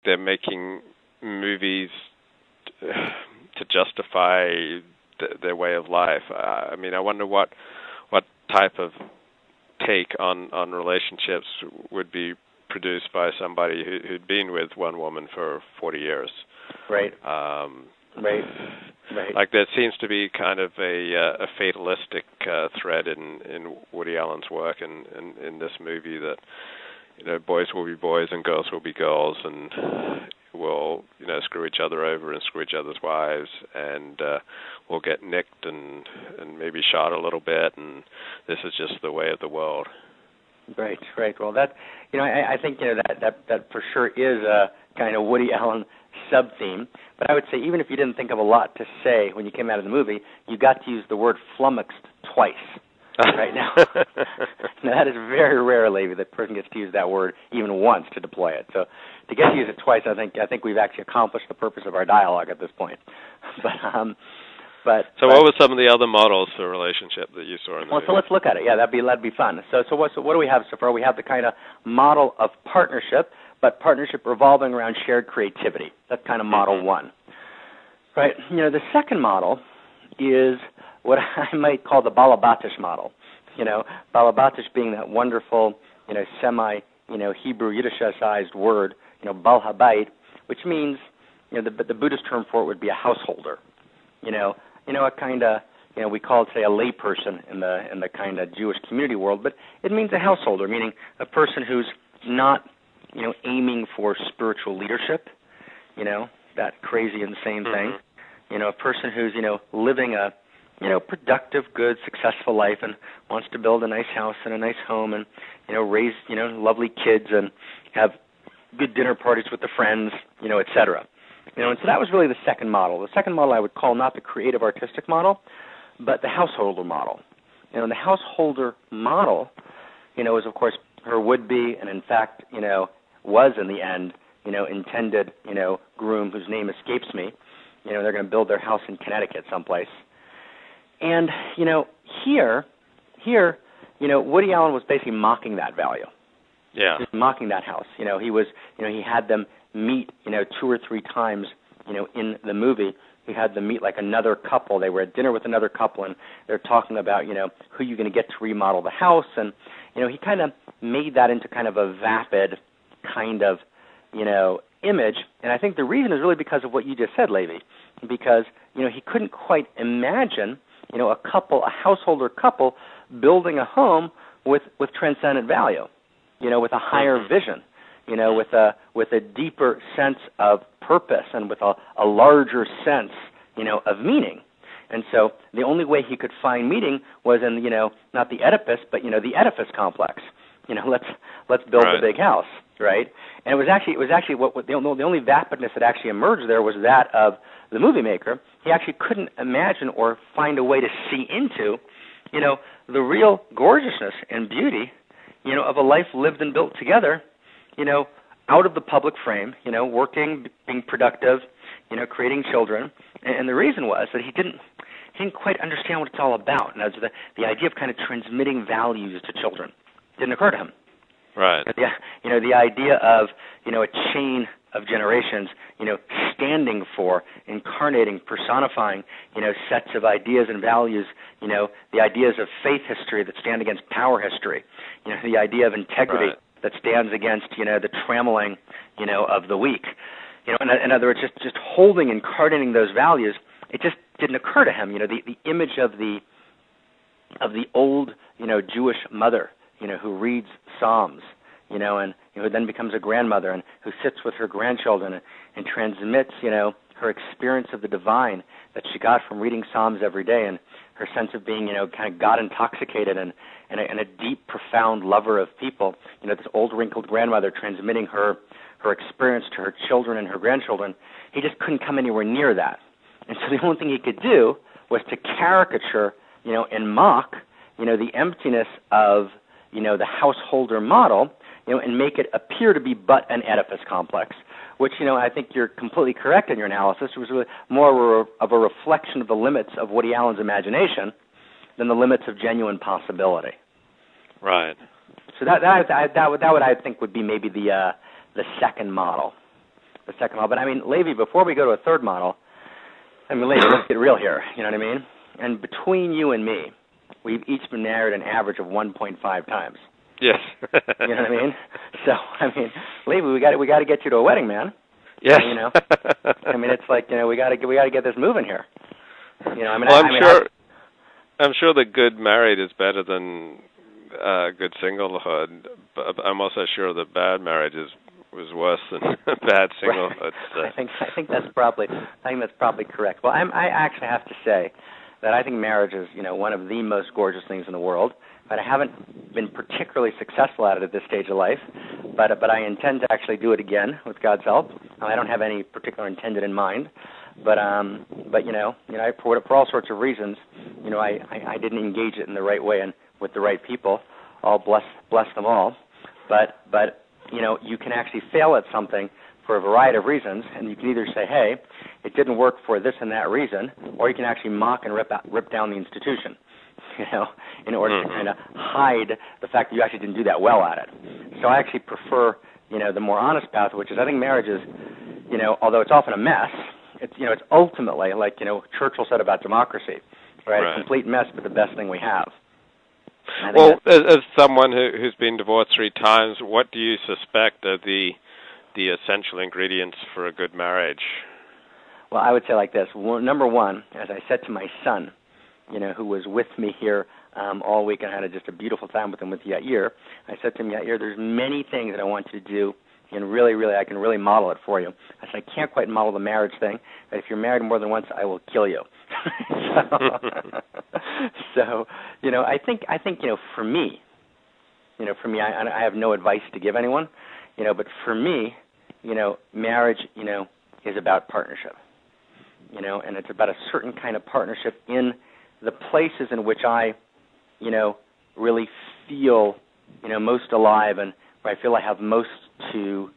they're making movies to justify their way of life. I mean, I wonder what type of take on relationships would be produced by somebody who'd been with one woman for 40 years. Right. Right. Like there seems to be kind of a fatalistic thread in Woody Allen's work in this movie that, you know, boys will be boys and girls will be girls and will, you know, screw each other over and screw each other's wives and will get nicked and maybe shot a little bit, and this is just the way of the world. Right. Well, that, you know, I think, you know, that for sure is a kind of Woody Allen sub-theme. But I would say even if you didn't think of a lot to say when you came out of the movie, you got to use the word flummoxed twice. Right now. Now, that is very rare, Levy, that person gets to use that word even once to deploy it. So to get to use it twice, I think we've actually accomplished the purpose of our dialogue at this point. But what were some of the other models for relationship that you saw in the movie? So let's look at it. Yeah, that'd be fun. So what do we have so far? We have the kind of model of partnership, but partnership revolving around shared creativity. That's kind of model one. Right. You know, the second model is what I might call the Balabatish model. You know, Balabatish being that wonderful, you know, Hebrew Yiddishized word, you know, Bal Habayit, which means, you know, the Buddhist term for it would be a householder. You know, a kind of, you know, we call it, say, a layperson in the kind of Jewish community world, but it means a householder, meaning a person who's not, you know, aiming for spiritual leadership, you know, that crazy, insane thing. You know, a person who's, you know, living a, you know, productive, good, successful life and wants to build a nice house and a nice home and, you know, raise, you know, lovely kids and have good dinner parties with the friends, you know, et cetera. You know, and so that was really the second model. The second model I would call not the creative artistic model, but the householder model. You know, and the householder model, you know, is, of course, her would-be and, in fact, you know, was in the end, you know, intended, you know, groom whose name escapes me. You know, they're going to build their house in Connecticut someplace. And, you know, here, you know, Woody Allen was basically mocking that value. Yeah. Just mocking that house. You know, he had them meet, you know, 2 or 3 times, you know, in the movie. He had them meet like another couple. They were at dinner with another couple, and they're talking about, you know, who you're going to get to remodel the house. And, you know, he kind of made that into kind of a vapid kind of, you know, image. And I think the reason is really because of what you just said, Levy, because, you know, he couldn't quite imagine, you know, a householder couple building a home with transcendent value, you know, with a higher vision, you know, with a deeper sense of purpose and with a larger sense, you know, of meaning. And so the only way he could find meaning was in, you know, not the Oedipus, but, you know, the Oedipus complex. You know, let's build a big house, right? And it was actually what the only vapidness that actually emerged there was that of the movie maker. He actually couldn't imagine or find a way to see into, you know, the real gorgeousness and beauty, you know, of a life lived and built together, you know, out of the public frame, you know, working, being productive, you know, creating children. And the reason was that he didn't quite understand what it's all about. And that's the idea of kind of transmitting values to children didn't occur to him. Right. You know, the idea of, you know, a chain of generations, you know, standing for, incarnating, personifying, you know, sets of ideas and values, you know, the ideas of faith history that stand against power history, you know, the idea of integrity that stands against, you know, the trammeling, you know, of the weak. You know, in other words, just holding, incarnating those values, it just didn't occur to him. You know, the image of the old, you know, Jewish mother, you know, who reads Psalms, you know, and who then becomes a grandmother and who sits with her grandchildren and transmits, you know, her experience of the divine that she got from reading Psalms every day and her sense of being, you know, kind of God-intoxicated and a deep, profound lover of people. You know, this old, wrinkled grandmother transmitting her experience to her children and her grandchildren. He just couldn't come anywhere near that. And so the only thing he could do was to caricature, you know, and mock, you know, the emptiness of, you know, the householder model, you know, and make it appear to be but an Oedipus complex, which, you know, I think you're completely correct in your analysis. It was really more of a reflection of the limits of Woody Allen's imagination than the limits of genuine possibility. Right. So that would I think would be maybe the second model. the second model. But I mean, Levy, before we go to a third model, I mean, Levy, let's get real here. You know what I mean? And between you and me, we've each been married an average of 1.5 times. Yes. You know what I mean? So I mean, Levy, we got to get you to a wedding, man. Yes. You know, I mean, it's like, you know, we got to get this moving here. You know, I mean, well, I'm sure that good married is better than good singlehood, but I'm also sure that bad marriage was worse than bad singlehood. So. I think that's probably correct. Well, I actually have to say that I think marriage is, you know, one of the most gorgeous things in the world. But I haven't been particularly successful at it at this stage of life. But I intend to actually do it again with God's help. I don't have any particular intended in mind. But you know, for all sorts of reasons, you know, I didn't engage it in the right way and with the right people. All bless them all. But you know, you can actually fail at something for a variety of reasons, and you can either say, hey, it didn't work for this and that reason, or you can actually mock and rip down the institution, you know, in order to kind of hide the fact that you actually didn't do that well at it. So I actually prefer, you know, the more honest path, which is I think marriage is, you know, although it's often a mess, it's, you know, it's ultimately, like, you know, Churchill said about democracy, right? A complete mess, but the best thing we have. Well, as someone who's been divorced 3 times, what do you suspect are the essential ingredients for a good marriage? Well, I would say like this. Number one, as I said to my son, you know, who was with me here all week and had just a beautiful time with him with Yair, I said to him, Yair, there's many things that I want you to do, and really, I can really model it for you. I said, I can't quite model the marriage thing, but if you're married more than once, I will kill you. So, you know, I think, you know, for me, I have no advice to give anyone, you know, but for me, you know, marriage, you know, is about partnership, you know, and it's about a certain kind of partnership in the places in which I, you know, really feel, you know, most alive and where I feel I have most to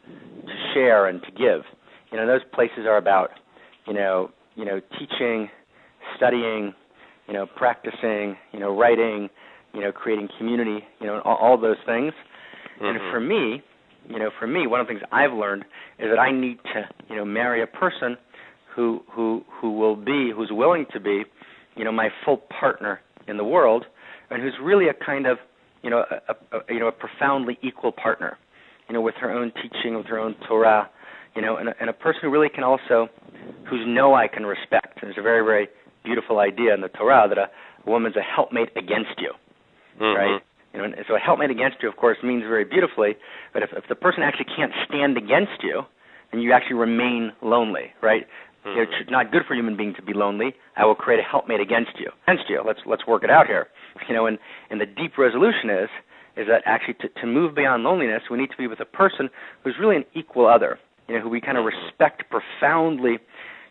share and to give. You know, those places are about, you know, teaching, studying, you know, practicing, you know, writing, you know, creating community, you know, and all those things. Mm-hmm. And for me, one of the things I've learned is that I need to, you know, marry a person who's willing to be, you know, my full partner in the world, and who's really a kind of, you know, a profoundly equal partner, you know, with her own teaching, with her own Torah, you know, and a person who really can also, whose no I can respect. And there's a very, very beautiful idea in the Torah that a woman's a helpmate against you, right? You know, and so a helpmate against you, of course, means very beautifully, but if the person actually can't stand against you, then you actually remain lonely, right? You know, it's not good for a human being to be lonely. I will create a helpmate against you. Let's work it out here. You know, and the deep resolution is that actually to move beyond loneliness, we need to be with a person who's really an equal other, you know, who we kind of respect profoundly,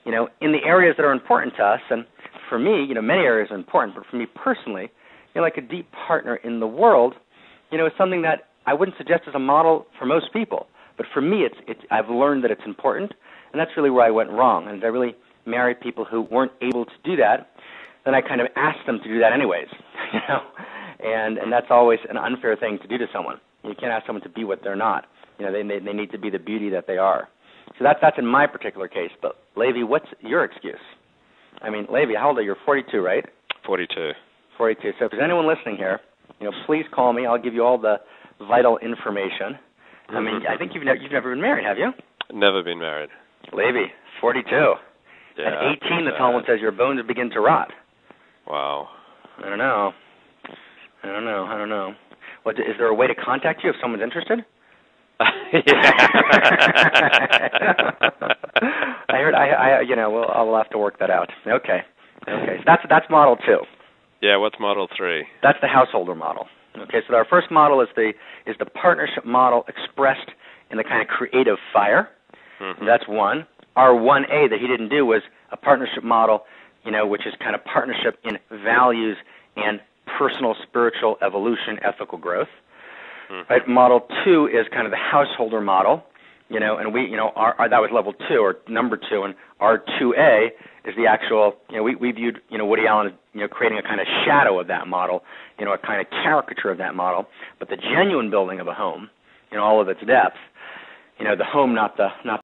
you know, in the areas that are important to us. And for me, you know, many areas are important, but for me personally, you know, like a deep partner in the world, you know, is something that I wouldn't suggest as a model for most people. But for me, I've learned that it's important, and that's really where I went wrong. And as I really married people who weren't able to do that, then I kind of asked them to do that anyways, you know. And that's always an unfair thing to do to someone. You can't ask someone to be what they're not. You know, they need to be the beauty that they are. So that's in my particular case. But Levi, what's your excuse? I mean, Levi, how old are you? You're 42, right? 42. 42. So if there's anyone listening here, you know, please call me. I'll give you all the vital information. I mean, I think you've never been married, have you? Never been married. Levi, 42. Yeah, at 18, the Talmud says your bones begin to rot. Wow. I don't know. What, is there a way to contact you if someone's interested? I heard. I'll have to work that out. Okay. So that's model 2. Yeah. What's model 3? That's the householder model. Okay. So our first model is the partnership model expressed in the kind of creative fire. Mm-hmm. That's one. Our 1A that he didn't do was a partnership model, you know, which is kind of partnership in values and personal spiritual evolution, ethical growth. Mm-hmm. Right. Model 2 is kind of the householder model, you know, and we, you know, our that was level 2 or number 2, and our 2A is the actual, you know, we viewed, you know, Woody Allen as, you know, creating a kind of shadow of that model, you know, a kind of caricature of that model, but the genuine building of a home, you know, all of its depth, you know, the home, not the